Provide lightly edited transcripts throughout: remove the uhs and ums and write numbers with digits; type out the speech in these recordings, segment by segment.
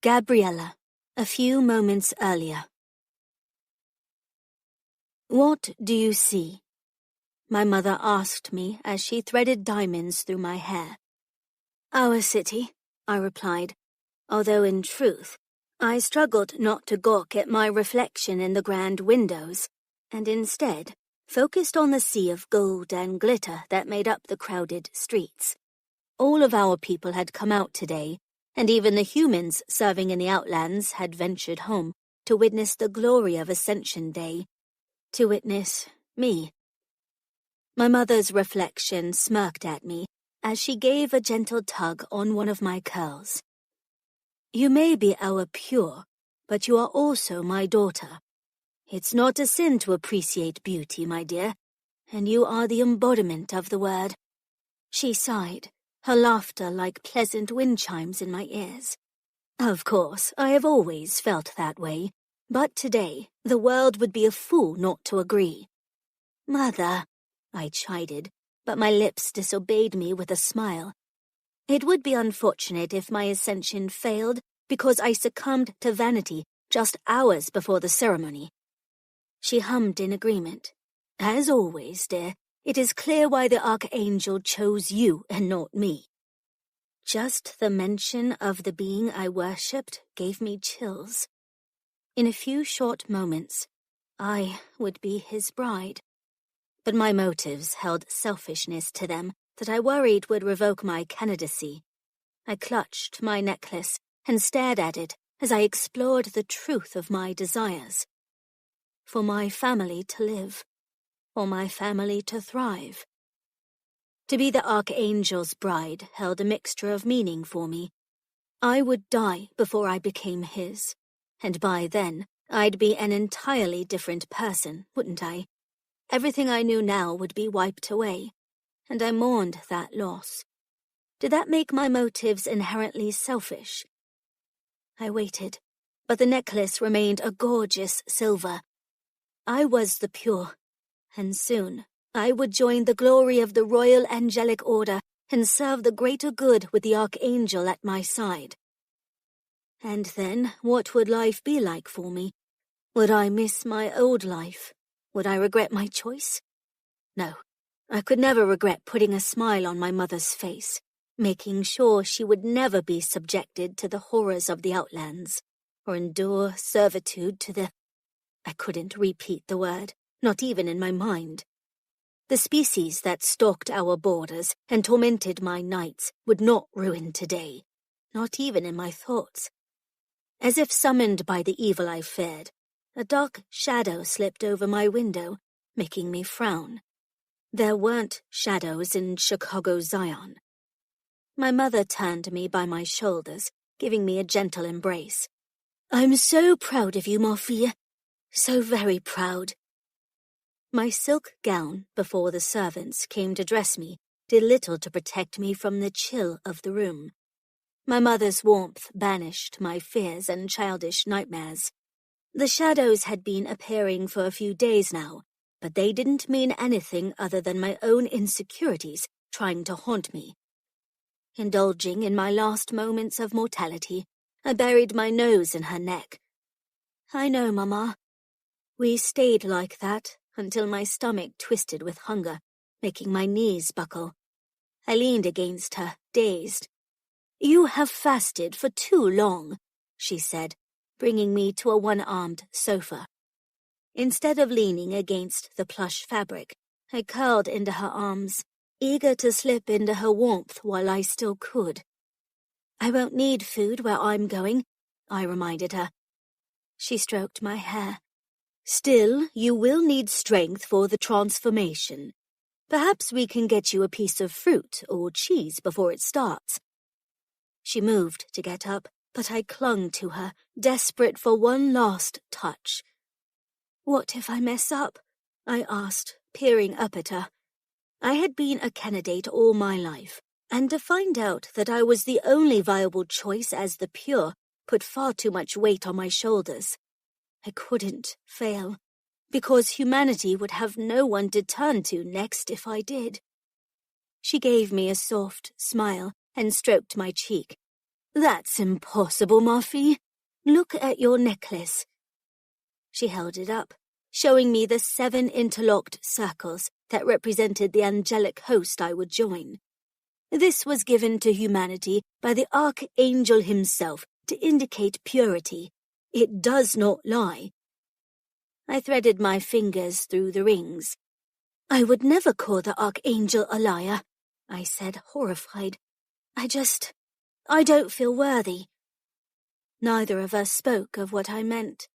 Gabriella, a few moments earlier. "What do you see?" my mother asked me as she threaded diamonds through my hair. "Our city," I replied, although in truth, I struggled not to gawk at my reflection in the grand windows, and instead focused on the sea of gold and glitter that made up the crowded streets. All of our people had come out today, and even the humans serving in the outlands had ventured home to witness the glory of Ascension Day, to witness me. My mother's reflection smirked at me as she gave a gentle tug on one of my curls. "You may be our pure, but you are also my daughter. It's not a sin to appreciate beauty, my dear, and you are the embodiment of the word." She sighed, her laughter like pleasant wind chimes in my ears. Of course, I have always felt that way, but today the world would be a fool not to agree. "Mother," I chided, but my lips disobeyed me with a smile. It would be unfortunate if my ascension failed because I succumbed to vanity just hours before the ceremony. She hummed in agreement. "As always, dear, it is clear why the Archangel chose you and not me." Just the mention of the being I worshipped gave me chills. In a few short moments, I would be his bride. But my motives held selfishness to them that I worried would revoke my candidacy. I clutched my necklace and stared at it as I explored the truth of my desires. For my family to live, for my family to thrive. To be the Archangel's bride held a mixture of meaning for me. I would die before I became his, and by then I'd be an entirely different person, wouldn't I? Everything I knew now would be wiped away, and I mourned that loss. Did that make my motives inherently selfish? I waited, but the necklace remained a gorgeous silver. I was the pure, and soon I would join the glory of the Royal Angelic Order and serve the greater good with the Archangel at my side. And then what would life be like for me? Would I miss my old life? Would I regret my choice? No, I could never regret putting a smile on my mother's face, making sure she would never be subjected to the horrors of the outlands, or endure servitude to the... I couldn't repeat the word, not even in my mind. The species that stalked our borders and tormented my nights would not ruin today, not even in my thoughts. As if summoned by the evil I feared, a dark shadow slipped over my window, making me frown. There weren't shadows in Chicago Zion. My mother turned me by my shoulders, giving me a gentle embrace. "I'm so proud of you, Morphia. So very proud." My silk gown, before the servants came to dress me, did little to protect me from the chill of the room. My mother's warmth banished my fears and childish nightmares. The shadows had been appearing for a few days now, but they didn't mean anything other than my own insecurities trying to haunt me. Indulging in my last moments of mortality, I buried my nose in her neck. "I know, Mama." We stayed like that until my stomach twisted with hunger, making my knees buckle. I leaned against her, dazed. "You have fasted for too long," she said, bringing me to a one-armed sofa. Instead of leaning against the plush fabric, I curled into her arms, eager to slip into her warmth while I still could. "I won't need food where I'm going," I reminded her. She stroked my hair. "Still, you will need strength for the transformation. Perhaps we can get you a piece of fruit or cheese before it starts." She moved to get up, but I clung to her, desperate for one last touch. "What if I mess up?" I asked, peering up at her. I had been a candidate all my life, and to find out that I was the only viable choice as the pure put far too much weight on my shoulders. I couldn't fail, because humanity would have no one to turn to next if I did. She gave me a soft smile and stroked my cheek. That's impossible, ma fille. Look at your necklace. She held it up, showing me the 7 interlocked circles that represented the angelic host I would join. This was given to humanity by the Archangel himself to indicate purity. It does not lie. I threaded my fingers through the rings. I would never call the Archangel a liar, I said, horrified. I don't feel worthy. Neither of us spoke of what I meant.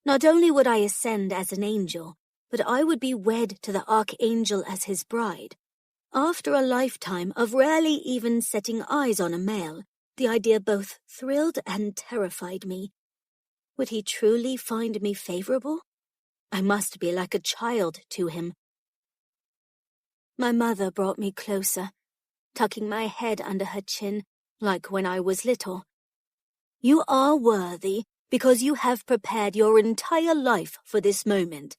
Not only would I ascend as an angel, but I would be wed to the Archangel as his bride. After a lifetime of rarely even setting eyes on a male, the idea both thrilled and terrified me. Would he truly find me favorable? I must be like a child to him. My mother brought me closer, tucking my head under her chin, like when I was little. You are worthy because you have prepared your entire life for this moment.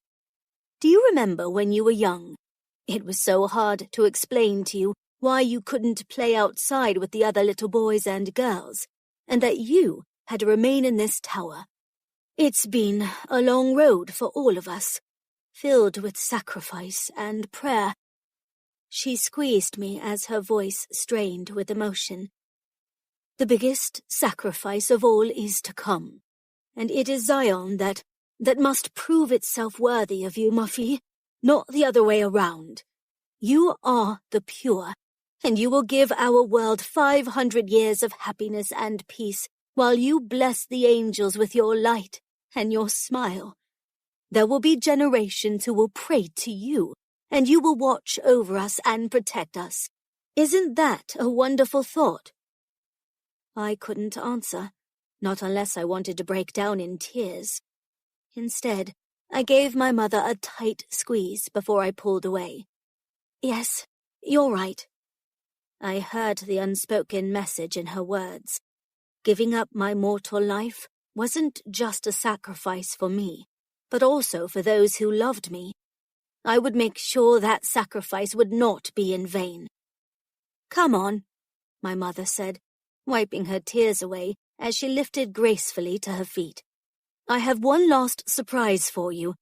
Do you remember when you were young? It was so hard to explain to you why you couldn't play outside with the other little boys and girls, and that you had to remain in this tower. It's been a long road for all of us, filled with sacrifice and prayer. She squeezed me as her voice strained with emotion. The biggest sacrifice of all is to come, and it is Zion that must prove itself worthy of you, Muffy, not the other way around. You are the pure, and you will give our world 500 years of happiness and peace while you bless the angels with your light and your smile. There will be generations who will pray to you, and you will watch over us and protect us. Isn't that a wonderful thought? I couldn't answer, not unless I wanted to break down in tears. Instead, I gave my mother a tight squeeze before I pulled away. Yes, you're right. I heard the unspoken message in her words. Giving up my mortal life wasn't just a sacrifice for me, but also for those who loved me. I would make sure that sacrifice would not be in vain. Come on, my mother said, wiping her tears away as she lifted gracefully to her feet. I have one last surprise for you.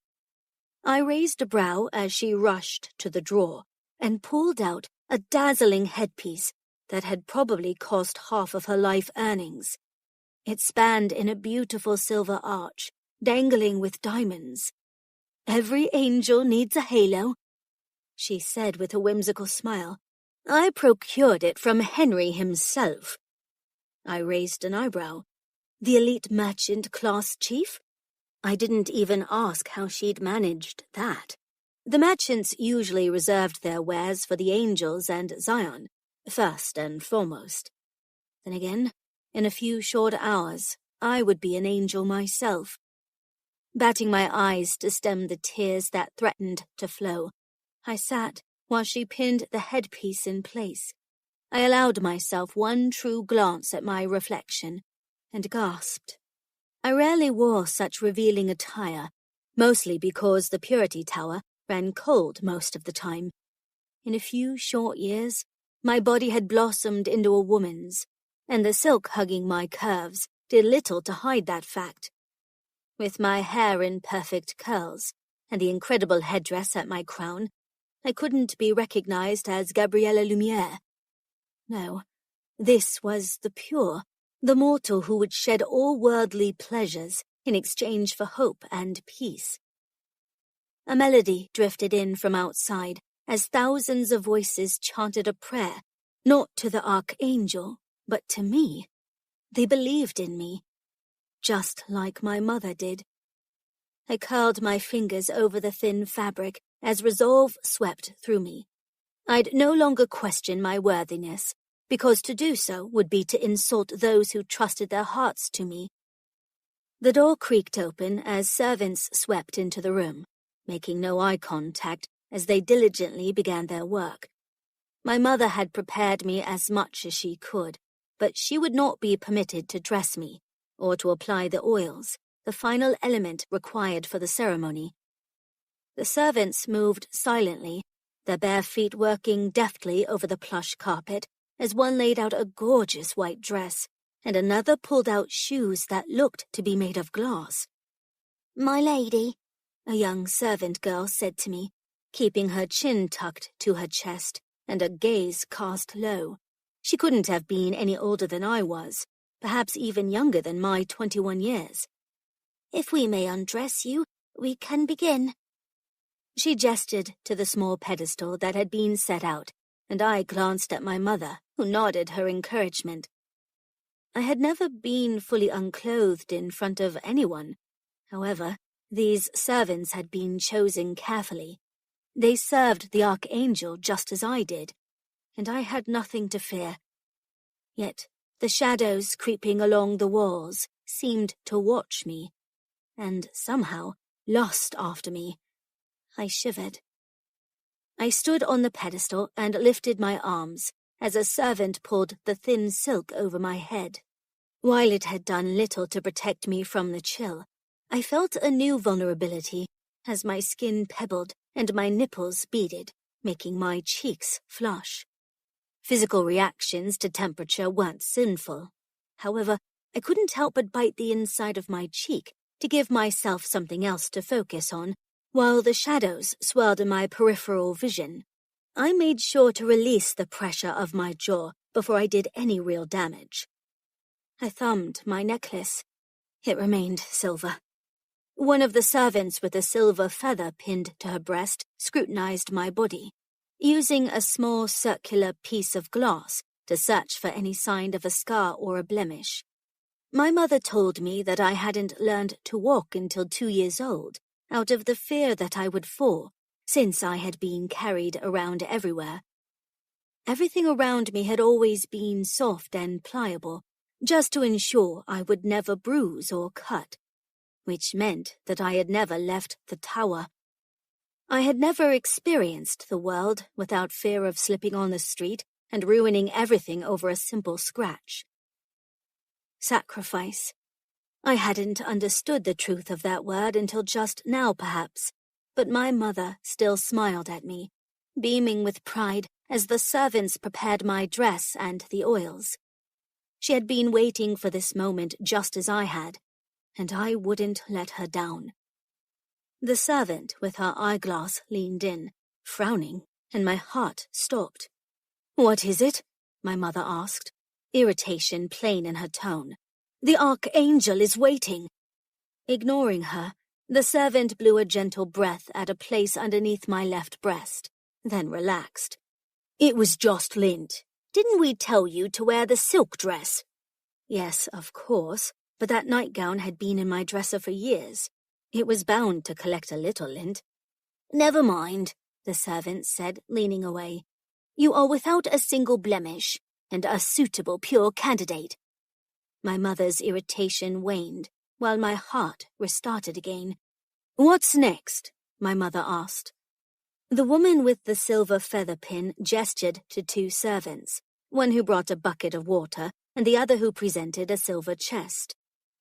I raised a brow as she rushed to the drawer and pulled out a dazzling headpiece that had probably cost half of her life earnings. It spanned in a beautiful silver arch, dangling with diamonds. Every angel needs a halo, she said with a whimsical smile. I procured it from Henry himself. I raised an eyebrow. The elite merchant class chief? I didn't even ask how she'd managed that. The merchants usually reserved their wares for the angels and Zion, first and foremost. Then again, in a few short hours, I would be an angel myself. Batting my eyes to stem the tears that threatened to flow, I sat while she pinned the headpiece in place. I allowed myself one true glance at my reflection, and gasped. I rarely wore such revealing attire, mostly because the Purity Tower ran cold most of the time. In a few short years, my body had blossomed into a woman's, and the silk hugging my curves did little to hide that fact. With my hair in perfect curls, and the incredible headdress at my crown, I couldn't be recognized as Gabriella Lumiere. No, this was the pure, the mortal who would shed all worldly pleasures in exchange for hope and peace. A melody drifted in from outside as thousands of voices chanted a prayer, not to the Archangel, but to me. They believed in me, just like my mother did. I curled my fingers over the thin fabric as resolve swept through me. I'd no longer question my worthiness, because to do so would be to insult those who trusted their hearts to me. The door creaked open as servants swept into the room, making no eye contact as they diligently began their work. My mother had prepared me as much as she could, but she would not be permitted to dress me, or to apply the oils, the final element required for the ceremony. The servants moved silently, their bare feet working deftly over the plush carpet, as one laid out a gorgeous white dress and another pulled out shoes that looked to be made of glass. "My lady," a young servant girl said to me, keeping her chin tucked to her chest and a gaze cast low. She couldn't have been any older than I was, perhaps even younger than my 21 years. "If we may undress you, we can begin." She gestured to the small pedestal that had been set out, and I glanced at my mother, who nodded her encouragement. I had never been fully unclothed in front of anyone. However, these servants had been chosen carefully. They served the Archangel just as I did, and I had nothing to fear. Yet the shadows creeping along the walls seemed to watch me, and somehow lust after me. I shivered. I stood on the pedestal and lifted my arms as a servant pulled the thin silk over my head. While it had done little to protect me from the chill, I felt a new vulnerability as my skin pebbled and my nipples beaded, making my cheeks flush. Physical reactions to temperature weren't sinful. However, I couldn't help but bite the inside of my cheek to give myself something else to focus on, while the shadows swirled in my peripheral vision. I made sure to release the pressure of my jaw before I did any real damage. I thumbed my necklace. It remained silver. One of the servants with a silver feather pinned to her breast scrutinized my body, using a small circular piece of glass to search for any sign of a scar or a blemish. My mother told me that I hadn't learned to walk until 2 years old, out of the fear that I would fall, since I had been carried around everywhere. Everything around me had always been soft and pliable, just to ensure I would never bruise or cut, which meant that I had never left the tower. I had never experienced the world without fear of slipping on the street and ruining everything over a simple scratch. Sacrifice. I hadn't understood the truth of that word until just now, perhaps, but my mother still smiled at me, beaming with pride as the servants prepared my dress and the oils. She had been waiting for this moment just as I had, and I wouldn't let her down. The servant with her eyeglass leaned in, frowning, and my heart stopped. "What is it?" my mother asked, irritation plain in her tone. "The Archangel is waiting." Ignoring her, the servant blew a gentle breath at a place underneath my left breast, then relaxed. "It was just lint. Didn't we tell you to wear the silk dress?" Yes, of course, but that nightgown had been in my dresser for years. It was bound to collect a little lint. "Never mind," the servant said, leaning away. "You are without a single blemish, and a suitable pure candidate." My mother's irritation waned, while my heart restarted again. "What's next?" my mother asked. The woman with the silver feather pin gestured to 2 servants, one who brought a bucket of water and the other who presented a silver chest.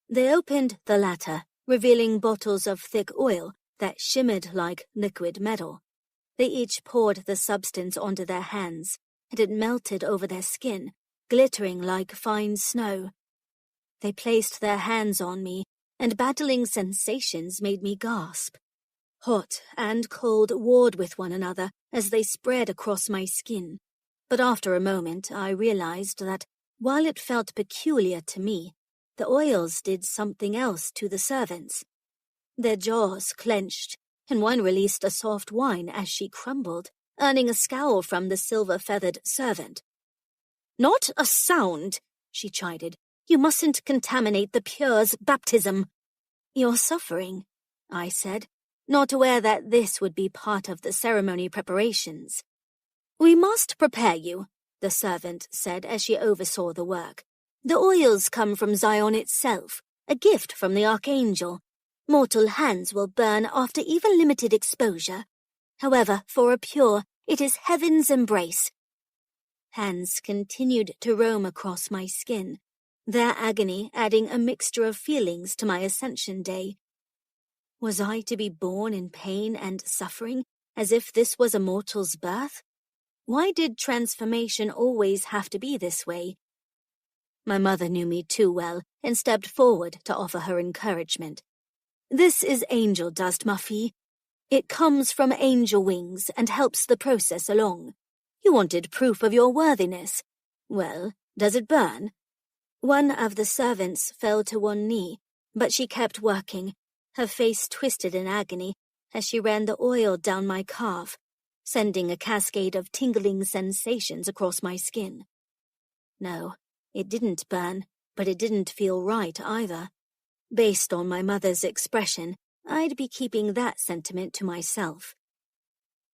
They opened the latter, revealing bottles of thick oil that shimmered like liquid metal. They each poured the substance onto their hands, and it melted over their skin, glittering like fine snow. They placed their hands on me, and battling sensations made me gasp. Hot and cold warred with one another as they spread across my skin. But after a moment I realized that, while it felt peculiar to me, the oils did something else to the servants. Their jaws clenched, and one released a soft whine as she crumbled, earning a scowl from the silver-feathered servant. "Not a sound," she chided. "You mustn't contaminate the Pure's baptism." "You're suffering," I said, not aware that this would be part of the ceremony preparations. "We must prepare you," the servant said as she oversaw the work. "The oils come from Zion itself, a gift from the Archangel. Mortal hands will burn after even limited exposure. However, for a pure, it is heaven's embrace." Hands continued to roam across my skin, their agony adding a mixture of feelings to my ascension day. Was I to be born in pain and suffering, as if this was a mortal's birth? Why did transformation always have to be this way? My mother knew me too well and stepped forward to offer her encouragement. "This is angel dust, ma fille. It comes from angel wings and helps the process along. You wanted proof of your worthiness. Well, does it burn?" One of the servants fell to one knee, but she kept working, her face twisted in agony as she ran the oil down my calf, sending a cascade of tingling sensations across my skin. No, it didn't burn, but it didn't feel right either. Based on my mother's expression, I'd be keeping that sentiment to myself.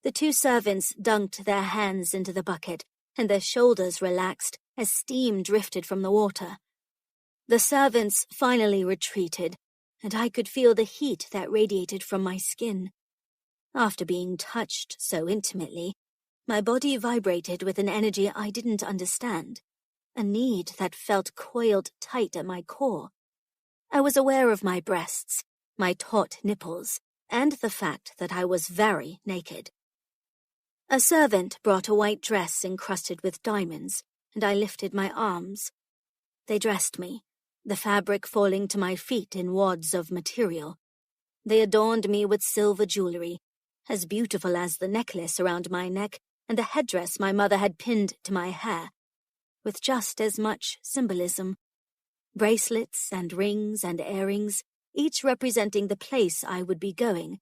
The two servants dunked their hands into the bucket, and their shoulders relaxed as steam drifted from the water. The servants finally retreated, and I could feel the heat that radiated from my skin. After being touched so intimately, my body vibrated with an energy I didn't understand, a need that felt coiled tight at my core. I was aware of my breasts, my taut nipples, and the fact that I was very naked. A servant brought a white dress encrusted with diamonds, and I lifted my arms. They dressed me, the fabric falling to my feet in wads of material. They adorned me with silver jewelry, as beautiful as the necklace around my neck and the headdress my mother had pinned to my hair, with just as much symbolism. Bracelets and rings and earrings, each representing the place I would be going.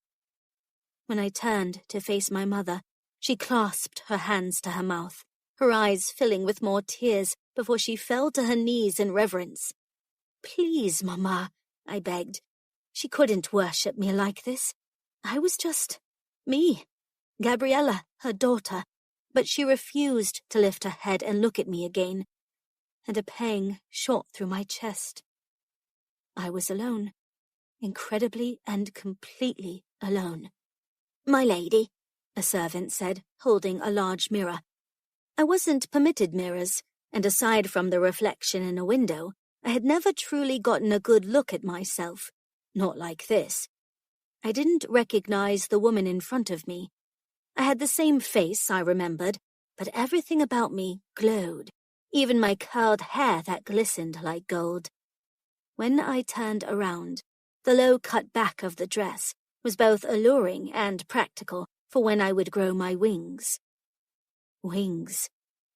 When I turned to face my mother, she clasped her hands to her mouth, her eyes filling with more tears before she fell to her knees in reverence. "Please, Mama," I begged. She couldn't worship me like this. I was just me, Gabriella, her daughter, but she refused to lift her head and look at me again, and a pang shot through my chest. I was alone, incredibly and completely alone. "My lady," a servant said, holding a large mirror. I wasn't permitted mirrors, and aside from the reflection in a window, I had never truly gotten a good look at myself. Not like this. I didn't recognize the woman in front of me. I had the same face, I remembered, but everything about me glowed, even my curled hair that glistened like gold. When I turned around, the low-cut back of the dress was both alluring and practical for when I would grow my wings. Wings.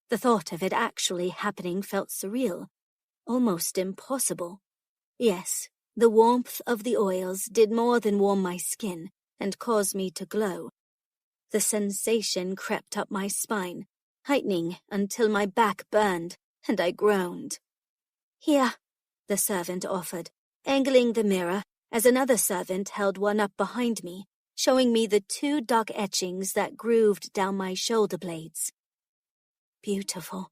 The thought of it actually happening felt surreal, almost impossible. Yes, the warmth of the oils did more than warm my skin and cause me to glow. The sensation crept up my spine, heightening until my back burned, and I groaned. "Here," the servant offered, angling the mirror as another servant held one up behind me, showing me the two dark etchings that grooved down my shoulder blades. Beautiful.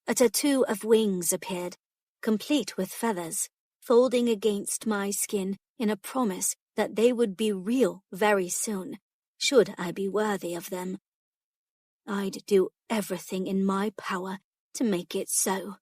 A tattoo of wings appeared, complete with feathers, folding against my skin in a promise that they would be real very soon, should I be worthy of them. I'd do everything in my power to make it so.